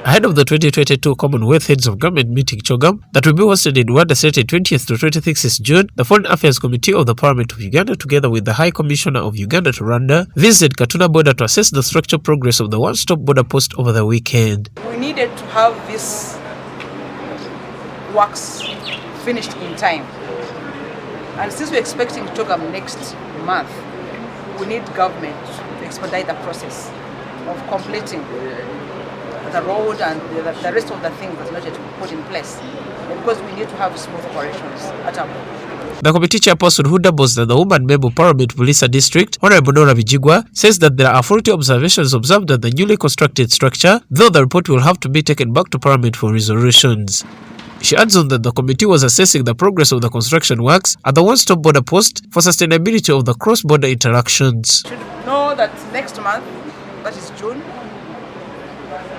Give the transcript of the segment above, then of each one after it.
Ahead of the 2022 Commonwealth Heads of Government meeting CHOGM that will be hosted in Rwanda slated 20th to 26th June, the Foreign Affairs Committee of the Parliament of Uganda, together with the High Commissioner of Uganda to Rwanda, visited Katuna Border to assess the structural progress of the one-stop border post over the weekend. We needed to have this works finished in time. And since we're expecting CHOGM next month, we need government to expedite the process of completing the road and the rest of the things that are not yet put in place, because we need to have smooth operations at our border. The committee chairperson, who doubles as the woman member of Parliament Bulisa District, Honorable Nora Bijigwa, says that there are 40 observations observed at the newly constructed structure, though the report will have to be taken back to Parliament for resolutions. She adds on that the committee was assessing the progress of the construction works at the one-stop border post for sustainability of the cross-border interactions. You should know that next month, that is June,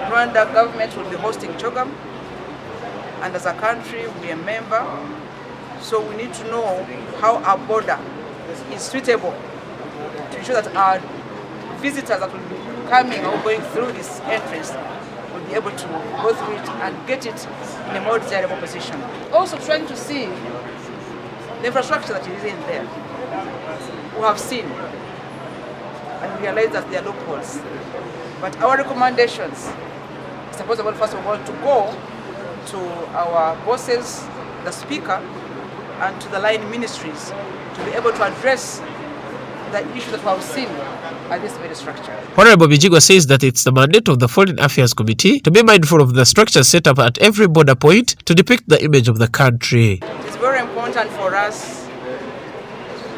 Rwanda government will be hosting CHOGM, and as a country we are a member, so we need to know how our border is suitable to ensure that our visitors that will be coming or going through this entrance will be able to go through it and get it in a more desirable position. Also trying to see the infrastructure that is in there. We have seen and realize that there are loopholes. But our recommendations is supposed to, first of all, to go to our bosses, the speaker, and to the line ministries to be able to address the issue that we have seen at this very structure. Honorable Bijigwa says that it's the mandate of the Foreign Affairs Committee to be mindful of the structure set up at every border point to depict the image of the country. It's very important for us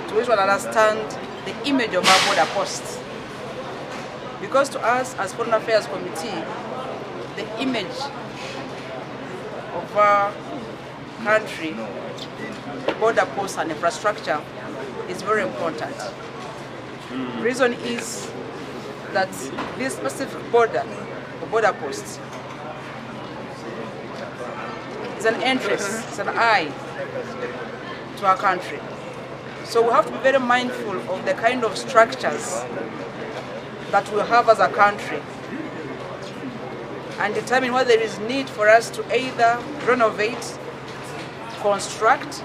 to understand the image of our border posts. Because to us, as Foreign Affairs Committee, the image of our country, border posts and infrastructure is very important. The reason is that this specific border, or border post, is an interest, it's an eye to our country. So we have to be very mindful of the kind of structures that we have as a country and determine whether there is need for us to either renovate, construct,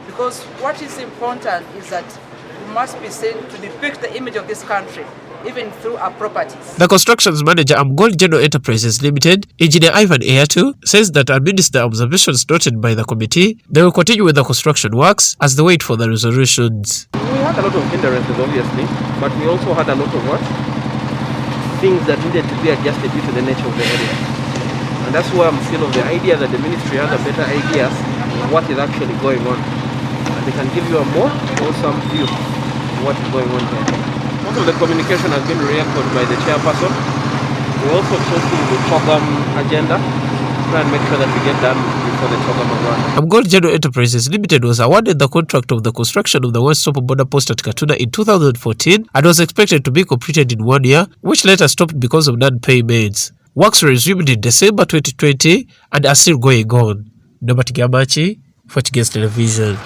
because what is important is that we must be seen to depict the image of this country, even through our properties. The constructions manager, Gold General Enterprises Limited, Engineer Ivan Ayatu, says that amidst the observations noted by the committee, they will continue with the construction works as they wait for the resolutions. We had a lot of hindrances, obviously, but we also had a lot of things that needed to be adjusted due to the nature of the area. And that's why I'm still of the idea that the ministry has a better idea of what is actually going on. And they can give you a more wholesome view of what is going on here. Most of the communication has been re-echoed by the chairperson. We're also talking the CHOGM agenda, try and make sure that we get done before the CHOGM of Rwanda. Gold General Enterprises Limited was awarded the contract of the construction of the one-stop border post at Katuna in 2014 and was expected to be completed in 1 year, which later stopped because of non-payments. Works were resumed in December 2020 and are still going on. Norbert Gamachi for Kigezi Television.